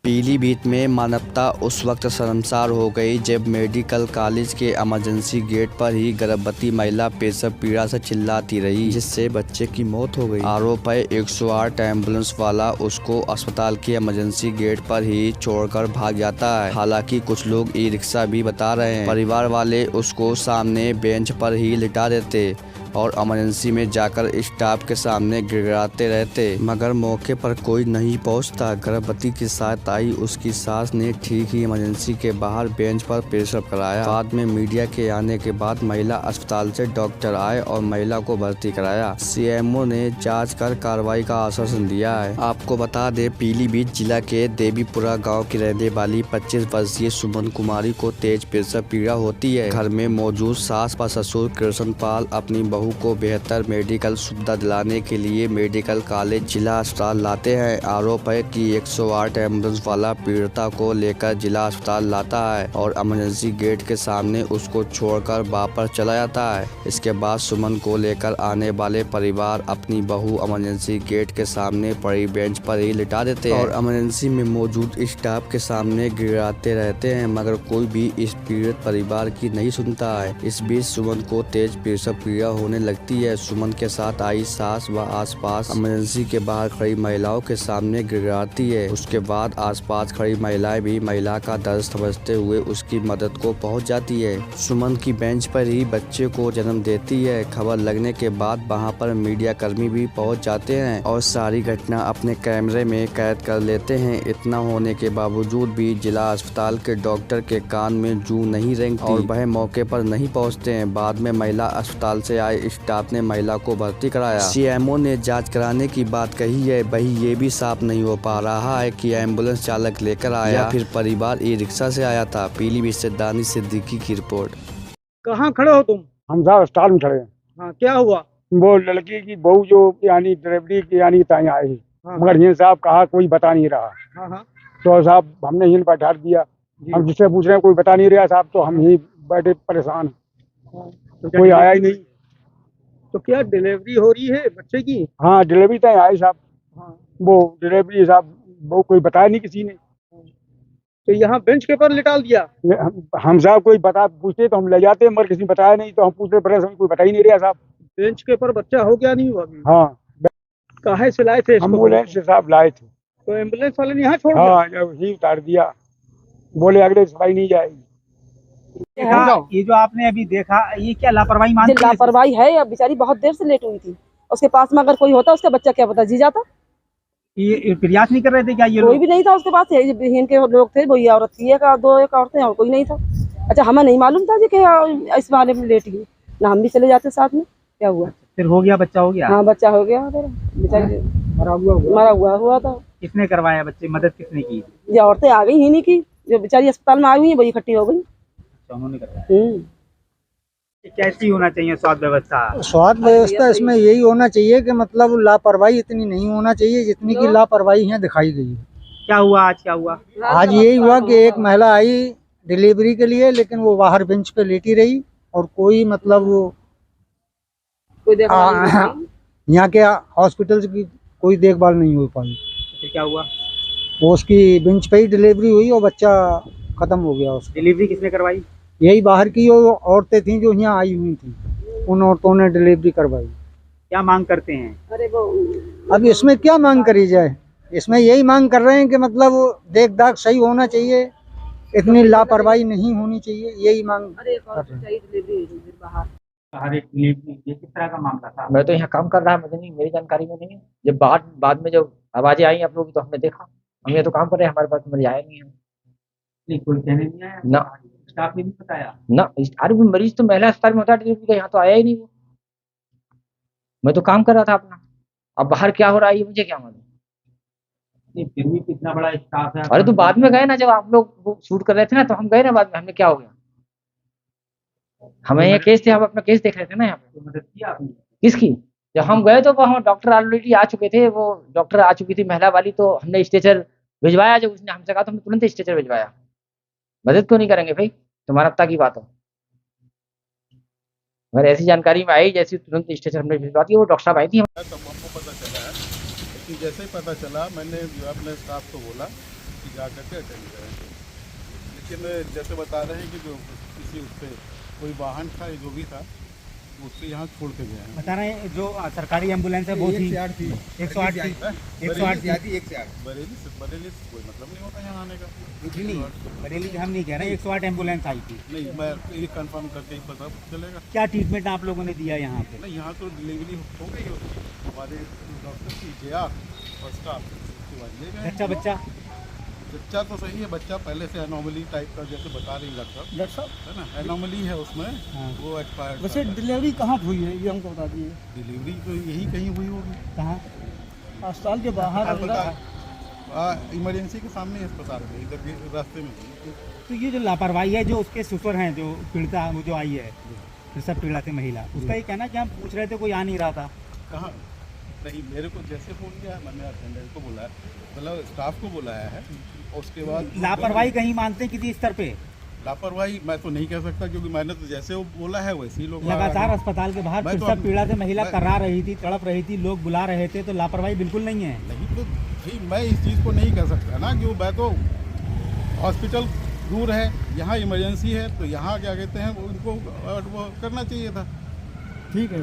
पीलीभीत में मानवता उस वक्त शर्मसार हो गई जब मेडिकल कॉलेज के इमरजेंसी गेट पर ही गर्भवती महिला प्रसव पीड़ा से चिल्लाती रही, जिससे बच्चे की मौत हो गई। आरोप है 108 एम्बुलेंस वाला उसको अस्पताल के इमरजेंसी गेट पर ही छोड़कर भाग जाता है। हालांकि कुछ लोग ई रिक्शा भी बता रहे हैं। परिवार वाले उसको सामने बेंच पर ही लिटा देते और इमरजेंसी में जाकर स्टाफ के सामने गिड़गिड़ाते रहते, मगर मौके पर कोई नहीं पहुंचता। गर्भवती के साथ आई उसकी सास ने ठीक ही इमरजेंसी के बाहर बेंच पर प्रसव कराया। बाद में मीडिया के आने के बाद महिला अस्पताल से डॉक्टर आए और महिला को भर्ती कराया। सीएमओ ने जांच कर कार्रवाई का आश्वासन दिया है। आपको बता दें, पीलीभीत जिला के देवीपुरा गाँव की रहने वाली 25 वर्षीय सुमन कुमारी को तेज प्रसव पीड़ा होती है। घर में मौजूद सास व ससुर कृष्ण पाल अपनी बहू को बेहतर मेडिकल सुविधा दिलाने के लिए मेडिकल कॉलेज जिला अस्पताल लाते हैं। आरोप है कि 108 एम्बुलेंस वाला पीड़िता को लेकर जिला अस्पताल लाता है और इमरजेंसी गेट के सामने उसको छोड़कर वापस चला जाता है। इसके बाद सुमन को लेकर आने वाले परिवार अपनी बहू इमरजेंसी गेट के सामने पड़ी बेंच पर ही लिटा देते हैं और इमरजेंसी में मौजूद स्टाफ के सामने गिड़गिड़ाते रहते हैं, मगर कोई भी इस पीड़ित परिवार की नहीं सुनता है। इस बीच सुमन को तेज प्रसव पीड़ा होने लगती है। सुमन के साथ आई सास व आसपास इमरजेंसी के बाहर खड़ी महिलाओं के सामने गिड़गिड़ाती है। उसके बाद आसपास खड़ी महिलाएं भी महिला का दर्द समझते हुए उसकी मदद को पहुंच जाती है। सुमन की बेंच पर ही बच्चे को जन्म देती है। खबर लगने के बाद वहां पर मीडिया कर्मी भी पहुंच जाते हैं और सारी घटना अपने कैमरे में कैद कर लेते हैं। इतना होने के बावजूद भी जिला अस्पताल के डॉक्टर के कान में जूं नहीं रेंगती और वह मौके पर नहीं पहुंचते हैं। बाद में महिला अस्पताल से आए स्टाफ ने महिला को भर्ती कराया। सीएमओ ने जांच कराने की बात कही है, वही ये भी साफ नहीं हो पा रहा है कि एम्बुलेंस चालक लेकर आया या फिर परिवार ई रिक्शा से आया था। पीलीभीत से दानिश सिद्दीकी की रिपोर्ट। कहाँ खड़े हो तुम? हम साहब अस्पताल में खड़े हैं। हाँ, क्या हुआ? वो लड़की की बहू जो यानी डिलीवरी की यानी ताई आई, हाँ, मगर ये साहब कहा कोई बता नहीं रहा। हाँ, हाँ, तो साहब हमने यहीं बैठा दिया। हम जिससे पूछ रहे हैं कोई बता नहीं रहा साहब, तो हम ही बैठे परेशान। तो कोई आया ही नहीं। तो क्या डिलीवरी हो रही है बच्चे की? हाँ, डिलीवरी ताई आई साहब। हाँ, वो डिलीवरी साहब वो कोई बताया नहीं किसी ने। तो यहाँ बेंच के ऊपर लिटा दिया? हम साहब कोई बता पूछते तो हम ले जाते, मगर किसी ने बताया नहीं, तो हम पूछते परेशान, कोई बता ही नहीं रहा साहब। बेंच के ऊपर बच्चा हो गया नहीं हुआ अभी? हाँ, काहे से लाए थे इसको? एम्बुलेंस से साहब लाए थे। तो एम्बुलेंस वाले ने यहाँ छोड़ दिया? हाँ, जब ही उतार दिया, बोले अगले सफाई नहीं जाएगी। ये जो आपने अभी देखा, ये क्या लापरवाही मानती है? लापरवाही है या बेचारी बहुत देर से लेट हुई थी। उसके पास में अगर कोई होता उसका बच्चा क्या पता जी जाता। ये प्रयास नहीं कर रहे थे क्या ये कोई लोग? भी नहीं था उसके पास। इनके लोग थे, वही औरत थी, एक औरतें और कोई नहीं था। अच्छा, हमें नहीं मालूम था जी कि इस बारे में लेट गई, ना हम भी चले जाते साथ में। क्या हुआ? फिर हो गया, बच्चा हो गया? हाँ, बच्चा हो गया मेरा। बेचारी मरा हुआ था। किसने करवाया बच्चे? मदद किसने की? ये औरतें आ गई ही नहीं की, जो बेचारी अस्पताल में आई हुई है वही इकट्ठी हो गई। उन्होंने करवाया। कैसी होना चाहिए स्वास्थ्य व्यवस्था? स्वास्थ्य व्यवस्था इसमें यही होना चाहिए कि मतलब लापरवाही इतनी नहीं होना चाहिए जितनी की लापरवाही है दिखाई गई है। क्या हुआ आज? क्या हुआ आज यही हुआ कि एक महिला आई डिलीवरी के लिए, लेकिन वो बाहर बेंच पे लेटी रही और कोई मतलब वो यहाँ के हॉस्पिटल की कोई देखभाल नहीं हो पाई। फिर क्या हुआ? वो उसकी बेंच पे ही डिलीवरी हुई और बच्चा खत्म हो गया। उसकी डिलीवरी किसने करवाई? यही बाहर की वो औरतें थी जो यहाँ आई हुई थी, उन औरतों ने डिलीवरी करवाई। क्या मांग करते हैं? अरे वो अब इसमें क्या मांग करी जाए? इसमें यही मांग कर रहे हैं कि मतलब देख दाख सही होना चाहिए, इतनी लापरवाही नहीं होनी चाहिए, यही मांग कर रहे हैं। ये किस तरह का मामला था? मैं तो यहाँ काम कर रहा है, मुझे नहीं, मेरी जानकारी में नहीं है। जब बाद में जब आवाजें आई आप लोगों की तो हमने देखा। हम ये तो काम कर रहे हैं, हमारे पास मरीज आया नहीं है। नहीं, कोई कहने नहीं आया? ना, स्टाफ ने भी बताया ना। अरे मरीज तो महिला अस्पताल में होता है डिलीवरी का, यहाँ तो आया ही नहीं वो। मैं तो काम कर रहा था अपना। अब बाहर क्या हो रहा है ये मुझे क्या मालूम। फिर भी कितना बड़ा स्टाफ है। अरे तो बाद में गए ना, जब आप लोग वो शूट कर रहे थे ना, तो हम गए ना बाद में। हमने क्या हो गया, हमें ये केस थे, हम अपना केस देख रहे थे ना यहाँ पे। मदद की आपने? किसकी? जब हम गए तो वहाँ डॉक्टर ऑलरेडी आ चुके थे। वो डॉक्टर आ चुकी थी महिला वाली, तो हमने स्ट्रेचर भिजवाया। जब उसने हमसे कहा तो हमने तुरंत स्ट्रेचर भिजवाया। मदद क्यों नहीं करेंगे भाई, तो मानवता की बात हो। अगर ऐसी जानकारी में आई जैसी, तुरंत स्ट्रेचर हमने भिजवा दी। वो डॉक्टर साहब आई थी। तब हमको पता चला है कि जैसे ही पता चला मैंने जो है अपने स्टाफ को बोला कि जा करके अटेंड करें, लेकिन जैसे बता रहे हैं कि जो किसी उस पर कोई वाहन था जो भी था उससे यहाँ छोड़ के गए हैं। बता रहे हैं जो सरकारी एम्बुलेंस है वो थी 108 थी 108 थी बरेली से कोई मतलब नहीं होता यहाँ आने का। नहीं बरेली हम नहीं कह रहे, 108 एम्बुलेंस आई थी। नहीं, मैं ये कंफर्म करके ही पता चलेगा। क्या ट्रीटमेंट आप लोगों ने दिया यहाँ पे? नहीं, यहाँ तो डिलीवरी हो गई होती, हमारे डॉक्टर की जे और स्टाफ उसके बाद ले गए। बच्चा तो सही है, बच्चा पहले से एनोमली टाइप का जैसे बता रही डॉक्टर साहब है ना, एनोमली है उसमें। हाँ। वो एक्सपायर्ड। वैसे डिलीवरी कहाँ हुई है ये हमको बता दीजिए। डिलीवरी तो यही कहीं हुई होगी। कहाँ? अस्पताल के बाहर इमरजेंसी के सामने अस्पताल में, इधर रास्ते में। तो ये जो लापरवाही है जो उसके सुसर हैं, जो पीड़िता वो जो आई है प्रसव पीड़ा से महिला, उसका ये कहना कि हम पूछ रहे थे कोई आ नहीं रहा था। कहाँ? नहीं, मेरे को जैसे फ़ोन किया मैंने अटेंडेंट को बुलाया, मतलब स्टाफ को बुलाया है, और उसके बाद लापरवाही कहीं मानते हैं किसी स्तर पे? लापरवाही मैं तो नहीं कह सकता, क्योंकि मैंने तो जैसे वो बोला है वैसे ही लोग लगातार अस्पताल के बाहर प्रसव पीड़ा से महिला कर्रा रही थी, तड़प रही थी, लोग बुला रहे थे, तो लापरवाही बिल्कुल नहीं है। नहीं तो भाई मैं इस चीज़ को नहीं कह सकता ना, क्यों मैं तो हॉस्पिटल दूर है, यहाँ इमरजेंसी है, तो यहाँ क्या कहते हैं उनको वो करना चाहिए था। ठीक है।